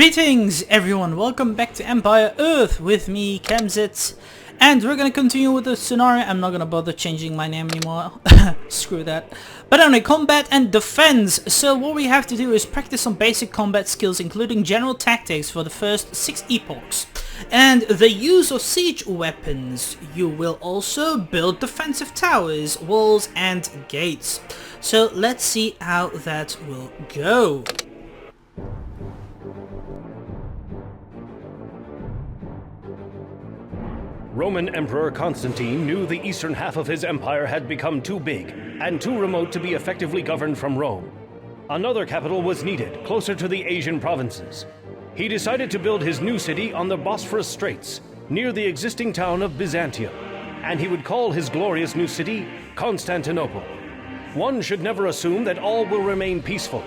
Greetings everyone, welcome back to Empire Earth with me, Kemzit, and we're gonna continue with the scenario. I'm not gonna bother changing my name anymore, screw that. But anyway, combat and defense. So what we have to do is practice some basic combat skills, including general tactics for the first 6 epochs. And the use of siege weapons. You will also build defensive towers, walls and gates. So let's see how that will go. Roman Emperor Constantine knew the eastern half of his empire had become too big and too remote to be effectively governed from Rome. Another capital was needed, closer to the Asian provinces. He decided to build his new city on the Bosphorus Straits, near the existing town of Byzantium, and he would call his glorious new city Constantinople. One should never assume that all will remain peaceful.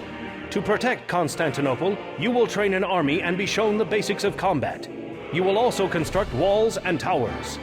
To protect Constantinople, you will train an army and be shown the basics of combat. You will also construct walls and towers.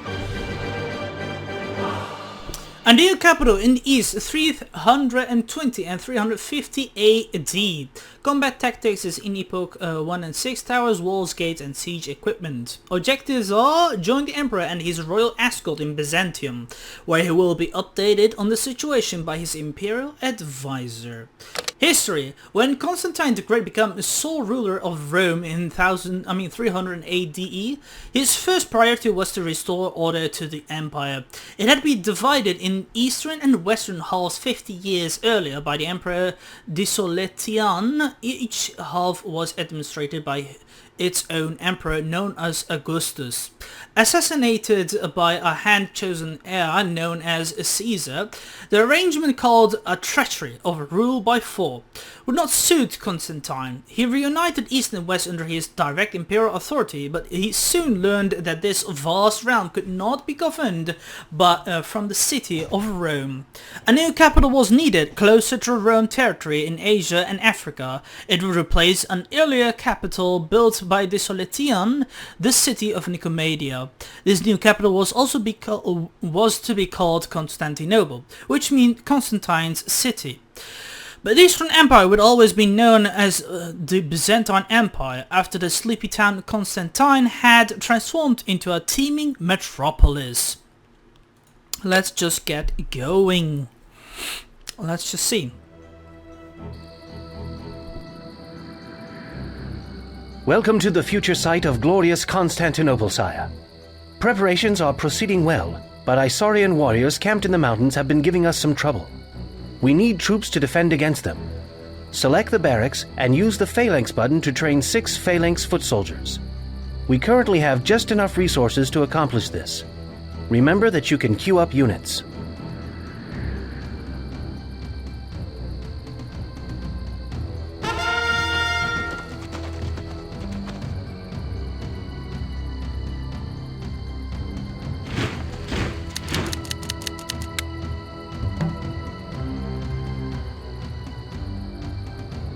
A new capital in the east, 320 and 350 AD. Combat tactics is in Epoch 1 and 6, towers, walls, gates and siege equipment. Objectives are join the Emperor and his royal escort in Byzantium, where he will be updated on the situation by his imperial advisor. History. When Constantine the Great became sole ruler of Rome in 300 ADE, his first priority was to restore order to the empire. It had been divided in eastern and western halves 50 years earlier by the Emperor Diocletian. Each half was administered by its own emperor known as Augustus. Assassinated by a hand-chosen heir known as Caesar, the arrangement called a treachery of rule by 4 would not suit Constantine. He reunited East and West under his direct imperial authority, but he soon learned that this vast realm could not be governed but from the city of Rome. A new capital was needed, closer to Rome territory in Asia and Africa. It would replace an earlier capital built by Diocletian, the city of Nicomedia. This new capital was also to be called Constantinople, which means Constantine's city. But the Eastern Empire would always be known as the Byzantine Empire, after the sleepy town Constantine had transformed into a teeming metropolis. Let's just get going. Let's just see. Welcome to the future site of glorious Constantinople, sire. Preparations are proceeding well, but Isaurian warriors camped in the mountains have been giving us some trouble. We need troops to defend against them. Select the barracks and use the phalanx button to train 6 phalanx foot soldiers. We currently have just enough resources to accomplish this. Remember that you can queue up units.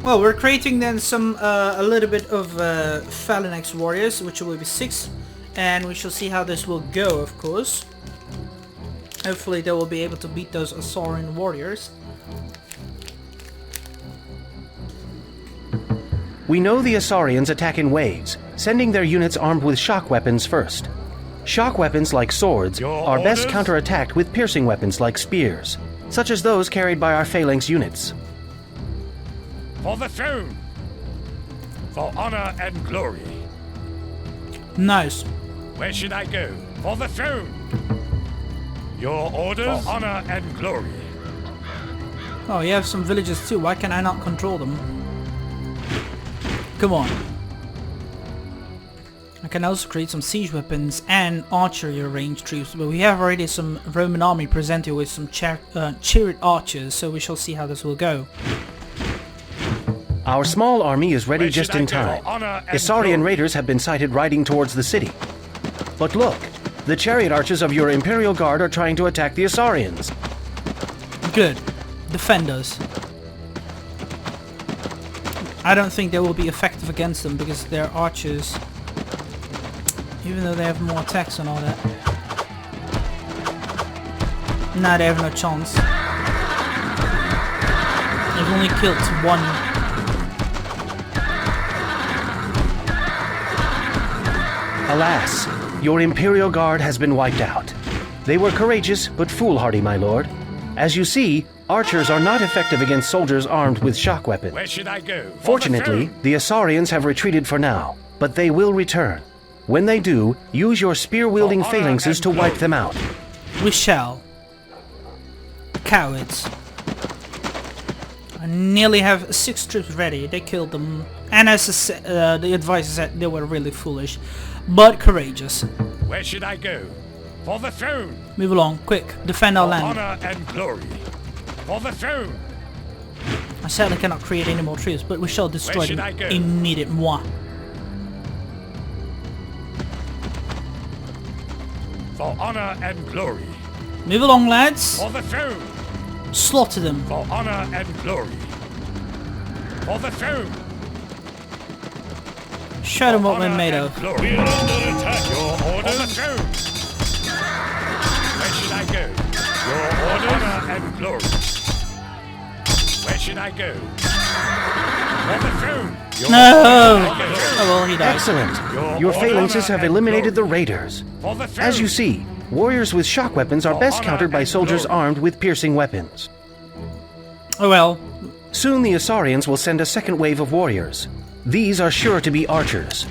Well, we're creating then a little bit of phalanx warriors, which will be 6, and we shall see how this will go, of course. Hopefully they will be able to beat those Isaurian warriors. We know the Isaurians attack in waves, sending their units armed with shock weapons first. Shock weapons like swords are best counterattacked with piercing weapons like spears, such as those carried by our phalanx units. For the throne! For honor and glory! Nice. Where should I go? For the throne! Your orders? For honor and glory! Oh, you have some villages too. Why can I not control them? Come on. I can also create some siege weapons and archery range troops, but we have already some Roman army presented with some chariot archers, so we shall see how this will go. Our small army is ready just in time. Isaurian raiders have been sighted riding towards the city. But look, the chariot archers of your Imperial Guard are trying to attack the Isaurians. Good. Defend us. I don't think they will be effective against them because they're archers. Even though they have more attacks and all that. Nah, they have no chance. They've only killed 1. Alas, your Imperial Guard has been wiped out. They were courageous but foolhardy, my lord. As you see, archers are not effective against soldiers armed with shock weapons. Where should I go? Fortunately, the Asarians have retreated for now, but they will return. When they do, use your spear-wielding phalanxes to wipe them out. We shall. Cowards. I nearly have 6 troops ready. They killed them. And as the advisor said, they were really foolish, but courageous. Where should I go? For the throne. Move along, quick. Defend our For land. honor and glory. For the throne. I sadly cannot create any more troops, but we shall destroy should them I go? immediately. For honor and glory. Move along, lads. For the throne. Slaughter them. For honor and glory. For the throne. Show them what Honor we're made and of. glory. We are under attack. Your orders. For the throne. Where should I go? Your orders. Honor and glory. Where should I go? For the throne. Your No! orders. Oh well, he died. Excellent! Your phalanxes have eliminated the raiders. For the throne. As you see, warriors with shock weapons are best countered by soldiers armed with piercing weapons. Oh well. Soon the Asarians will send a second wave of warriors. These are sure to be archers.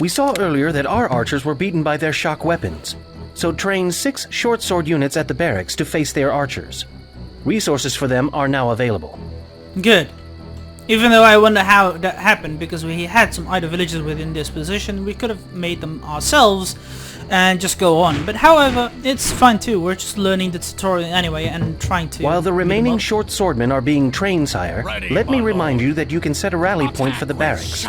We saw earlier that our archers were beaten by their shock weapons, so train 6 short sword units at the barracks to face their archers. Resources for them are now available. Good. Even though I wonder how that happened, because we had some idle villages within this position, we could have made them ourselves and just go on. But however, it's fine too. We're just learning the tutorial anyway and trying to... While the beat them remaining up. short swordmen are being trained, sire, let me remind you that you can set a rally point for the barracks.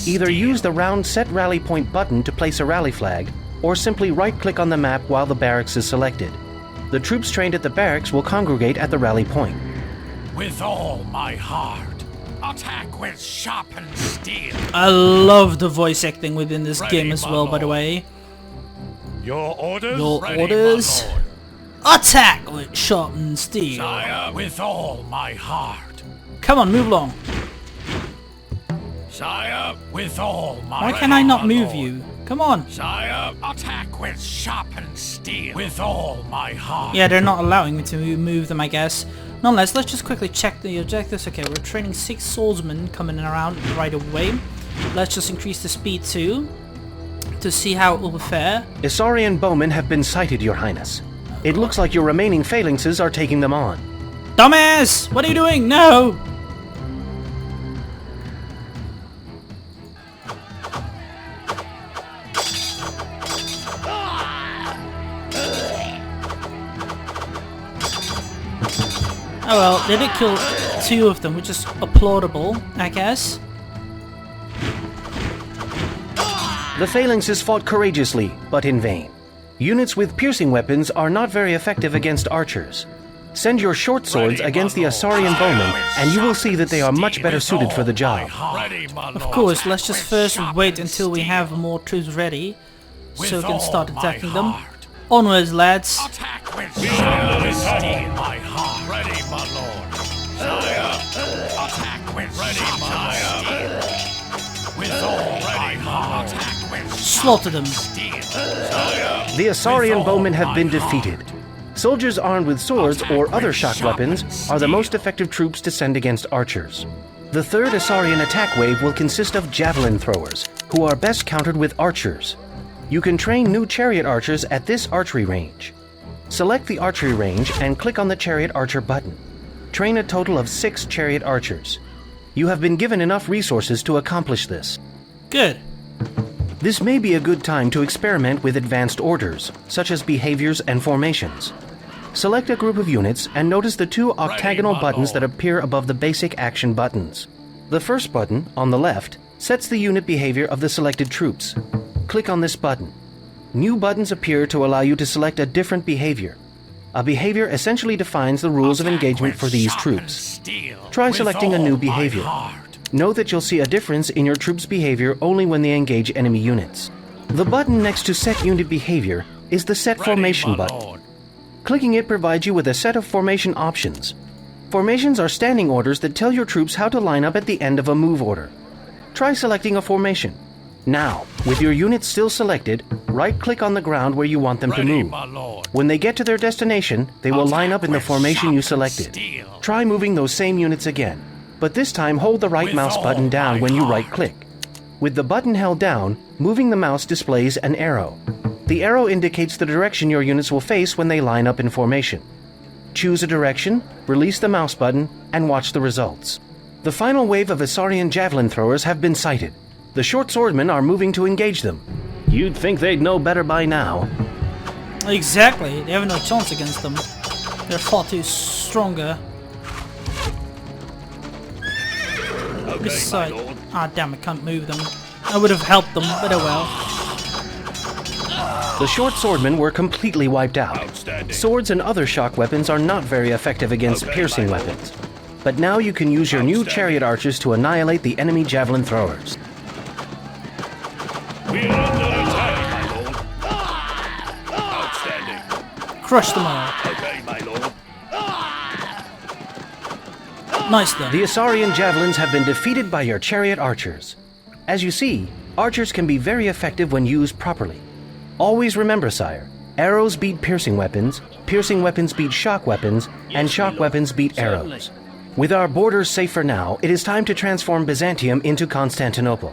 Either use the round Set Rally Point button to place a rally flag, or simply right-click on the map while the barracks is selected. The troops trained at the barracks will congregate at the rally point. With all my heart. Attack with sharpened steel. I love the voice acting within this Ready, game as my well, by the lord. way. Your orders? Your Ready, orders? my lord. Attack with sharpened steel. Sire, with all my heart. Come on, move along. Sire, with all my Why can I not my move lord. you? Come on. Sire, attack with sharpened steel. With all my heart. Yeah, they're not allowing me to move them, I guess. Nonetheless, let's just quickly check the objectives. Okay, we're training 6 swordsmen coming around right away. Let's just increase the speed too, to see how it will fare. Asarian bowmen have been sighted, Your Highness. It looks like your remaining phalanxes are taking them on. Dumbass! What are you doing? No! Oh well, they did kill 2 of them, which is applaudable, I guess. The phalanxes fought courageously, but in vain. Units with piercing weapons are not very effective against archers. Send your short swords against the Asarian bowmen, and you will see that they are much better suited for the job. Of course, let's just first wait until we have more troops ready, so we can start attacking them. Onwards, lads. Attack with sharpened steel. My heart. Ready, my lord. Sire. Attack with sharpened steel. With all my heart. Attack with Slaughter them. steel. The Asarian bowmen have been defeated. Soldiers armed with swords or other shock weapons are the most effective troops to send against archers. The third Asarian attack wave will consist of javelin throwers, who are best countered with archers. You can train new chariot archers at this archery range. Select the archery range and click on the chariot archer button. Train a total of 6 chariot archers. You have been given enough resources to accomplish this. Good. This may be a good time to experiment with advanced orders, such as behaviors and formations. Select a group of units and notice the 2 octagonal buttons that appear above the basic action buttons. The first button, on the left, sets the unit behavior of the selected troops. Click on this button. New buttons appear to allow you to select a different behavior. A behavior essentially defines the rules of engagement for these troops. Try selecting a new behavior. Know that you'll see a difference in your troops' behavior only when they engage enemy units. The button next to Set Unit Behavior is the Set Formation button. Clicking it provides you with a set of formation options. Formations are standing orders that tell your troops how to line up at the end of a move order. Try selecting a formation. Now, with your units still selected, right-click on the ground where you want them to Ready, move. my lord. When they get to their destination, they will line up in the Attack with formation you shock and selected. steel. Try moving those same units again, but this time hold the right With mouse all button down my when you heart. right-click. With the button held down, moving the mouse displays an arrow. The arrow indicates the direction your units will face when they line up in formation. Choose a direction, release the mouse button, and watch the results. The final wave of Isaurian javelin throwers have been sighted. The short swordmen are moving to engage them. You'd think they'd know better by now. Exactly. They have no chance against them. They're far too stronger. Besides, damn, I can't move them. I would have helped them, but oh well. The short swordmen were completely wiped out. Outstanding. Swords and other shock weapons are not very effective against piercing weapons. But now you can use your new chariot archers to annihilate the enemy javelin throwers. We're under attack, my lord. Outstanding. Crush them all. Okay, my lord. Nice though. The Isaurian javelins have been defeated by your chariot archers. As you see, archers can be very effective when used properly. Always remember, sire, arrows beat piercing weapons beat shock weapons, and shock weapons beat arrows. With our borders safe for now, it is time to transform Byzantium into Constantinople.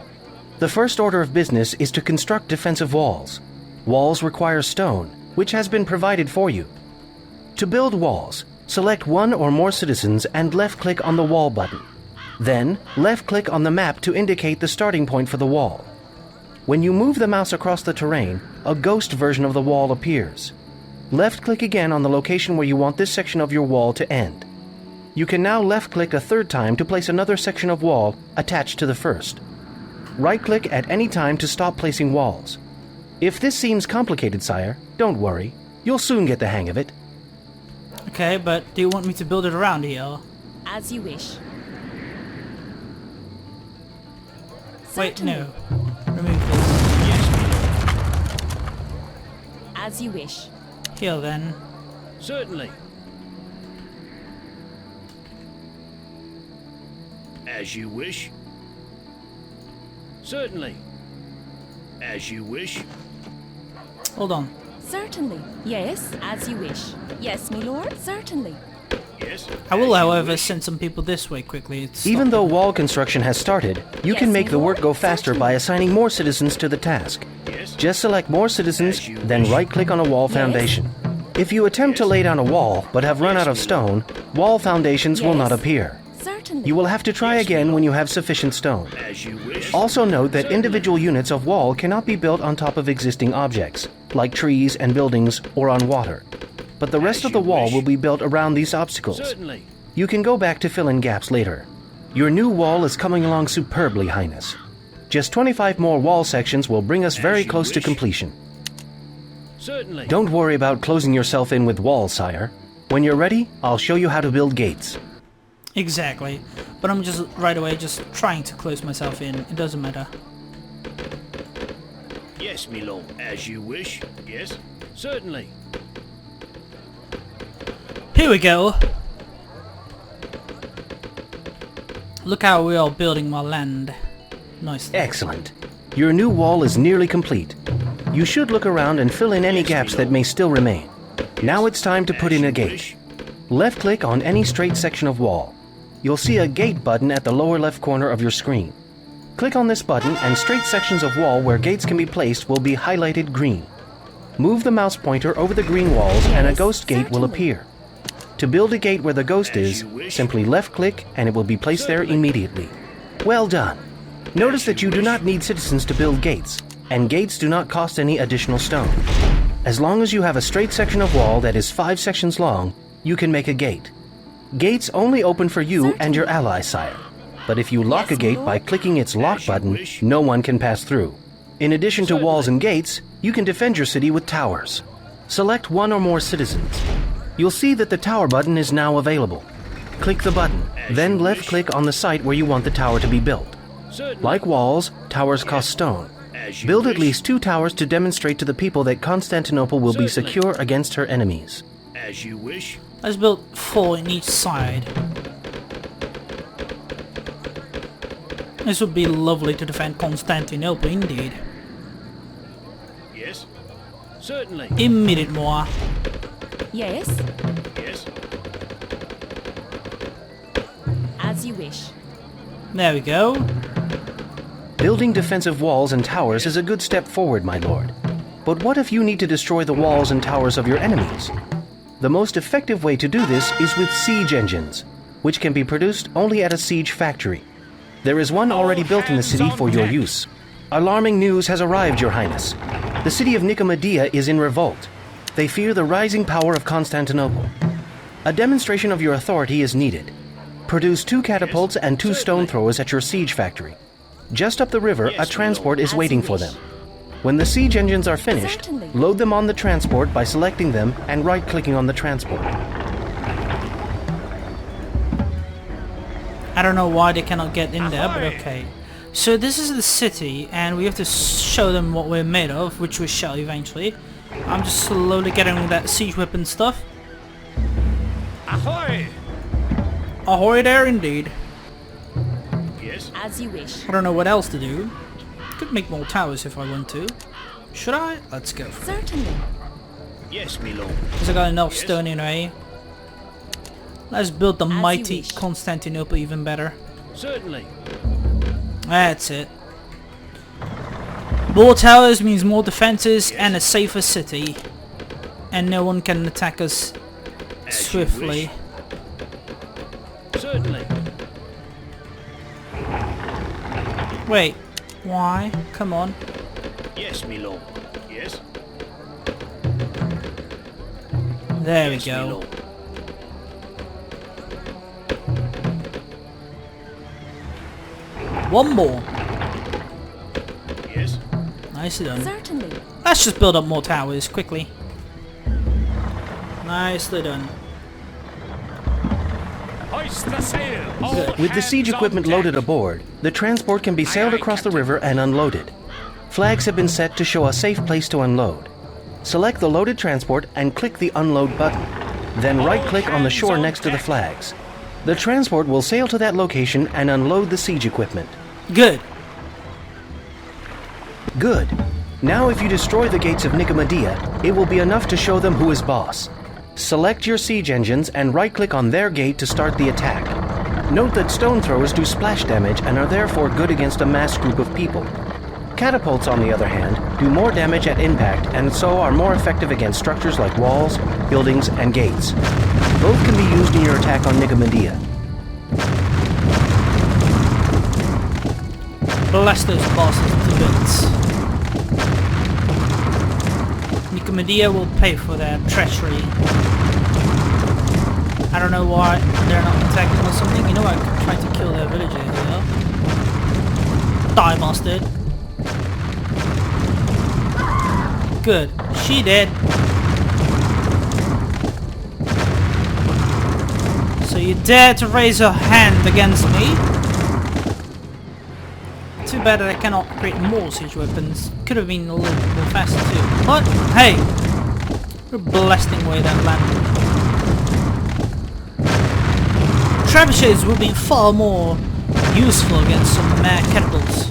The first order of business is to construct defensive walls. Walls require stone, which has been provided for you. To build walls, select one or more citizens and left-click on the wall button. Then, left-click on the map to indicate the starting point for the wall. When you move the mouse across the terrain, a ghost version of the wall appears. Left-click again on the location where you want this section of your wall to end. You can now left-click a third time to place another section of wall attached to the first. Right-click at any time to stop placing walls. If this seems complicated, sire, don't worry. You'll soon get the hang of it. Okay, but do you want me to build it around here? As you wish. Wait, Certainly. no. Remove this. As you wish. Here then. Certainly. As you wish. Certainly. As you wish. Hold on. Certainly. Yes, as you wish. Yes, my lord. Certainly. Yes. I will, however, send some people this way quickly. It's Even though wall construction has started, you can Yes, make the my work lord. go faster by assigning more citizens to the task. Yes. Just select more citizens, As you then wish. right-click on a wall foundation. If you attempt to lay down a wall but have run out of stone, wall foundations will not Yes. appear. Certainly. You will have to try again when you have sufficient stone. As you wish. Also note that individual units of wall cannot be built on top of existing objects, like trees and buildings or on water. But the rest As of the you wall wish. will be built around these obstacles. Certainly. You can go back to fill in gaps later. Your new wall is coming along superbly, Highness. Just 25 more wall sections will bring us very you close to wish. completion. Certainly. Don't worry about closing yourself in with walls, sire. When you're ready, I'll show you how to build gates. Exactly. But I'm just right away just trying to close myself in. It doesn't matter. Yes, my lord. As you wish. Yes. Certainly. Here we go. Look how we are building my land. Nice. Excellent. Your new wall is nearly complete. You should look around and fill in any gaps that may still remain. Now it's time to put in a gate. Left-click on any straight section of wall. You'll see a gate button at the lower left corner of your screen. Click on this button and straight sections of wall where gates can be placed will be highlighted green. Move the mouse pointer over the green walls and a ghost gate will appear. To build a gate where the ghost is, simply left-click and it will be placed there immediately. Well done. Notice that you do not need citizens to build gates, and gates do not cost any additional stone. As long as you have a straight section of wall that is 5 sections long, you can make a gate. Gates only open for you and your ally, sire. But if you lock a Yes, my gate lord. by clicking its lock button, no one can pass through. In addition to walls and gates, you can defend your city with towers. Select one or more citizens. You'll see that the tower button is now available. Click the button, then left-click on the site where you want the tower to be built. Certainly. Like walls, towers cost stone. As you Build at wish. least 2 towers to demonstrate to the people that Constantinople will be Certainly. secure against her enemies. As you wish. Let's build 4 in each side. This would be lovely to defend Constantinople indeed. Yes. Certainly. Immediate-moi. Yes, Yes. as you wish. There we go. Building defensive walls and towers is a good step forward, my lord. But what if you need to destroy the walls and towers of your enemies? The most effective way to do this is with siege engines, which can be produced only at a siege factory. There is one already built in the city for your use. Alarming news has arrived, Your Highness. The city of Nicomedia is in revolt. They fear the rising power of Constantinople. A demonstration of your authority is needed. Produce 2 catapults and 2 stone throwers at your siege factory. Just up the river, a transport is waiting for them. When the siege engines are finished, Certainly. load them on the transport by selecting them and right-clicking on the transport. I don't know why they cannot get in there, but okay. So this is the city, and we have to show them what we're made of, which we shall eventually. I'm just slowly getting that siege weapon stuff. Ahoy! Ahoy there indeed. Yes. As you wish. I don't know what else to do. Could make more towers if I want to. Should I? Let's go. Certainly. Yes, my lord. Because I got enough stone anyway. Let's build the you mighty wish. Constantinople even better. Certainly. That's it. More towers means more defenses and a safer city. And no one can attack us swiftly. Certainly. Wait, why? Come on. Yes, my lord. Yes. There we Yes, my go. lord. One more. Yes. Nicely done. Certainly. Let's just build up more towers quickly. Nicely done. Hoist the sail. All With the siege hands equipment on deck. loaded aboard, the transport can be sailed across the river and unloaded. Flags have been set to show a safe place to unload. Select the loaded transport and click the unload button. Then right-click on the shore next to the flags. The transport will sail to that location and unload the siege equipment. Good. Good. Now if you destroy the gates of Nicomedia, it will be enough to show them who is boss. Select your siege engines and right-click on their gate to start the attack. Note that stone throwers do splash damage and are therefore good against a mass group of people. Catapults, on the other hand, do more damage at impact and so are more effective against structures like walls, buildings, and gates. Both can be used in your attack on Nicomedia. Blast those bosses to bits. Nicomedia will pay for their treachery. I don't know why they're not attacking or something. You know, I could try to kill their villager here. Die, bastard. Good. She did. So you dare to raise your hand against me? Too bad that I cannot create more siege weapons. Could have been a little bit more faster too. But hey, we're blasting away that land. Trebuchets would be far more useful against some mad catapults.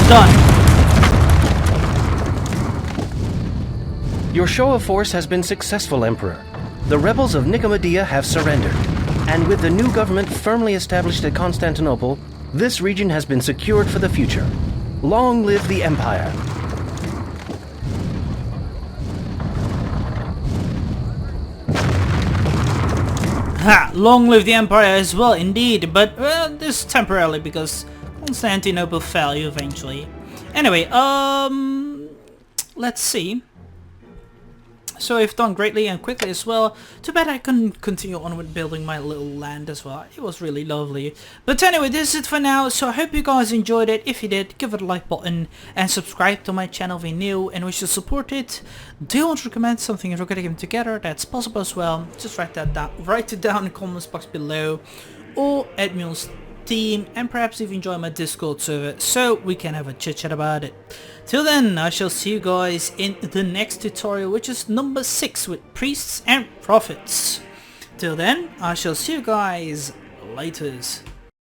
Done. Your show of force has been successful, Emperor. The rebels of Nicomedia have surrendered, and with the new government firmly established at Constantinople, this region has been secured for the future. Long live the Empire! Ha! Long live the Empire as well, indeed, but this temporarily because Constantinople fell eventually. Anyway, let's see. So I've done greatly and quickly as well. Too bad I couldn't continue on with building my little land as well. It was really lovely. But anyway, this is it for now. So I hope you guys enjoyed it. If you did, give it a like button and subscribe to my channel if you're new and wish to support it. Do you want to recommend something if we're gonna game together? That's possible as well. Just write that down. Write it down in the comments box below, or add me on team, and perhaps even join my Discord server so we can have a chit chat about it. Till then, I shall see you guys in the next tutorial, which is number 6 with priests and prophets. Till then, I shall see you guys laters.